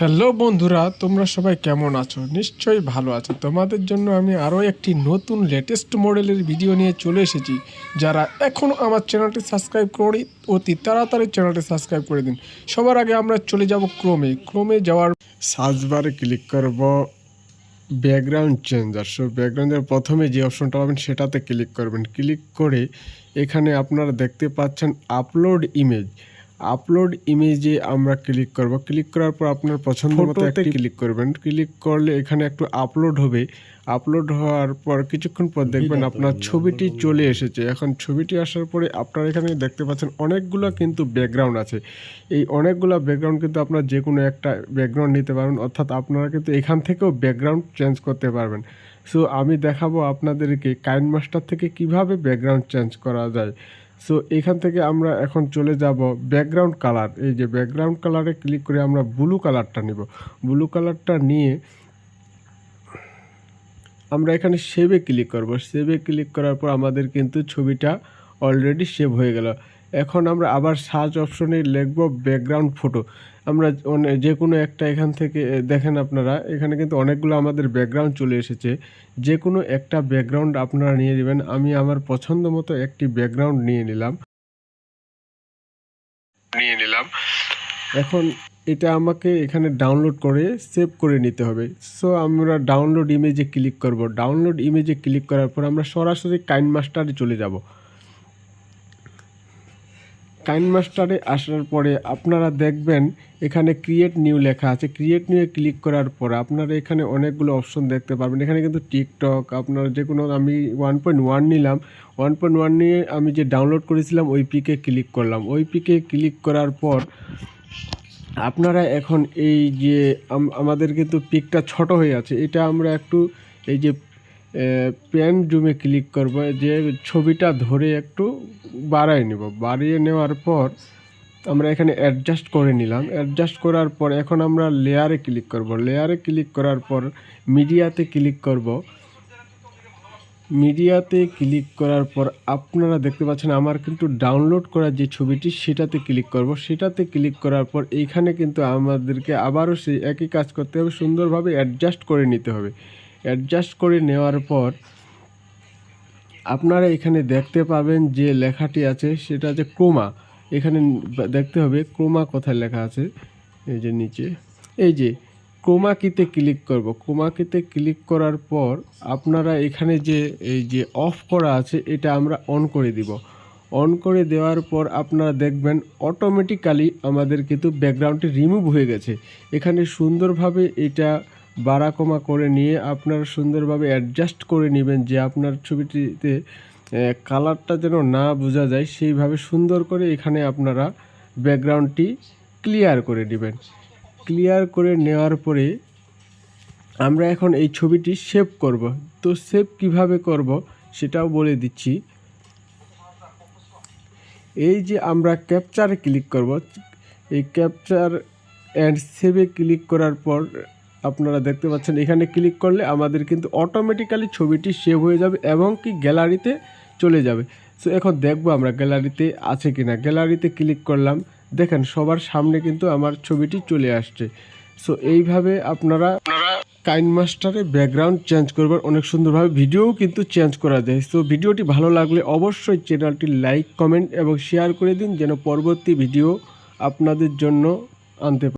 Hello বন্ধুরা, তোমরা সবাই কেমন আছো? নিশ্চয়ই ভালো আছো। তোমাদের জন্য আমি আরও একটি নতুন লেটেস্ট মডেলের ভিডিও নিয়ে চলে এসেছি। যারা এখনও আমার চ্যানেলটি সাবস্ক্রাইব করি, অতি তাড়াতাড়ি চ্যানেলটি সাবস্ক্রাইব করে দিন। সবার আগে আমরা চলে যাব ক্রোমে যাওয়ার সার্চ বারে ক্লিক করব ব্যাকগ্রাউন্ড চেঞ্জার। সো ব্যাকগ্রাউন্ডের প্রথমে যে অপশনটা পাবেন সেটাতে ক্লিক করবেন। ক্লিক করে এখানে আপনারা দেখতে পাচ্ছেন আপলোড ইমেজে আমরা ক্লিক করব। ক্লিক করার পর আপনার পছন্দ মতো একটা ক্লিক করবেন। ক্লিক করলে এখানে একটু আপলোড হবে। আপলোড হওয়ার পর কিছুক্ষণ পর দেখবেন আপনার ছবিটি চলে এসেছে। এখন ছবিটি আসার পরে আপনারা এখানে দেখতে পাচ্ছেন অনেকগুলো কিন্তু ব্যাকগ্রাউন্ড আছে। এই অনেকগুলো ব্যাকগ্রাউন্ড কিন্তু আপনারা যে কোনো একটা ব্যাকগ্রাউন্ড নিতে পারবেন, অর্থাৎ আপনারা কিন্তু এখান থেকেও ব্যাকগ্রাউন্ড চেঞ্জ করতে পারবেন। সো আমি দেখাবো আপনাদেরকে কাইনমাস্টার থেকে কিভাবে ব্যাকগ্রাউন্ড চেঞ্জ করা যায়। সো এখান থেকে আমরা এখন চলে যাব ব্যাকগ্রাউন্ড কালার। এই যে ব্যাকগ্রাউন্ড কালারে ক্লিক করে আমরা ব্লু কালারটা নিব। ব্লু কালারটা নিয়ে আমরা এখানে সেভে ক্লিক করব। সেভে ক্লিক করার পর আমাদের কিন্তু ছবিটা অলরেডি সেভ হয়ে গেল। এখন আমরা আবার সার্চ অপশনে লিখব ব্যাকগ্রাউন্ড ফটো। আমরা যে কোনো একটা এখান থেকে দেখেন আপনারা এখানে কিন্তু অনেকগুলো আমাদের ব্যাকগ্রাউন্ড চলে এসেছে। যে কোনো একটা ব্যাকগ্রাউন্ড আপনারা নিয়ে নেবেন। আমি আমার পছন্দ মতো একটি ব্যাকগ্রাউন্ড নিয়ে নিলাম। এখন এটা আমাকে এখানে ডাউনলোড করে সেভ করে নিতে হবে। সো আমরা ডাউনলোড ইমেজে ক্লিক করব। ডাউনলোড ইমেজে ক্লিক করার পর আমরা সরাসরি কাইনমাস্টারে চলে যাব। কাইনমাস্টারে আসার পরে আপনারা দেখবেন এখানে ক্রিয়েট নিউ লেখা আছে। ক্রিয়েট নিউয়ে ক্লিক করার পর আপনারা এখানে অনেকগুলো অপশন দেখতে পারবেন। এখানে কিন্তু টিকটক আপনারা যে কোনো, আমি 1.1 নিলাম। 1.1 নিয়ে আমি যে ডাউনলোড করেছিলাম ওই পিকে ক্লিক করলাম। ওই পিকে ক্লিক করার পর আপনারা এখন এই যে আমাদের কিন্তু পিকটা ছোট হয়ে আছে, এটা আমরা একটু এই যে প্যান জুমে ক্লিক করব, যে ছবিটা ধরে একটু বাড়ায় নেব। বাড়িয়ে নেওয়ার পর আমরা এখানে অ্যাডজাস্ট করে নিলাম। অ্যাডজাস্ট করার পর এখন আমরা লেয়ারে ক্লিক করব। লেয়ারে ক্লিক করার পর মিডিয়াতে ক্লিক করব। মিডিয়াতে ক্লিক করার পর আপনারা দেখতে পাচ্ছেন আমার কিন্তু ডাউনলোড করা যে ছবিটি সেটাতে ক্লিক করব। সেটাতে ক্লিক করার পর এইখানে কিন্তু আমাদেরকে আবারও সেই একই কাজ করতে হবে, সুন্দরভাবে অ্যাডজাস্ট করে নিতে হবে। অ্যাডজাস্ট করে নেওয়ার পর আপনারা এখানে দেখতে পাবেন যে লেখাটি আছে সেটা যে ক্রোমা। এখানে দেখতে হবে ক্রোমা কোথায় লেখা আছে, এই যে নিচে, এই যে ক্রোমা কিতে ক্লিক করব। ক্রোমা কিতে ক্লিক করার পর আপনারা এখানে যে এই যে অফ করা আছে এটা আমরা অন করে দিব। অন করে দেওয়ার পর আপনারা দেখবেন অটোমেটিক্যালি আমাদের কিন্তু ব্যাকগ্রাউন্ডটি রিমুভ হয়ে গেছে। এখানে সুন্দরভাবে এটা বাড়া কমা করে নিয়ে আপনারা সুন্দরভাবে অ্যাডজাস্ট করে নেবেন, যে আপনার ছবিটিতে কালারটা যেন না বোঝা যায় সেইভাবে সুন্দর করে এখানে আপনারা ব্যাকগ্রাউন্ডটি ক্লিয়ার করে নেবেন। ক্লিয়ার করে নেওয়ার পরে আমরা এখন এই ছবিটি সেভ করব। তো সেভ কিভাবে করব সেটাও বলে দিচ্ছি। এই যে আমরা ক্যাপচারে ক্লিক করব। এই ক্যাপচার অ্যান্ড সেভে ক্লিক করার পর আপনারা দেখতে পাচ্ছেন এখানে ক্লিক করলে আমাদের কিন্তু অটোমেটিক্যালি ছবিটি সেভ হয়ে যাবে এবং কি গ্যালারিতে চলে যাবে। সো এখন দেখব আমরা গ্যালারিতে আছে কিনা। গ্যালারিতে ক্লিক করলাম, দেখেন সবার সামনে কিন্তু আমার ছবিটি চলে আসছে। সো এইভাবে আপনারা কাইনমাস্টারে ব্যাকগ্রাউন্ড চেঞ্জ করবেন অনেক সুন্দরভাবে। ভিডিও কিন্তু চেঞ্জ করা যায়। সো ভিডিওটি ভালো লাগলে অবশ্যই চ্যানেলটি লাইক, কমেন্ট এবং শেয়ার করে দিন, যেন পরবর্তী ভিডিও আপনাদের জন্য আনতে পারি।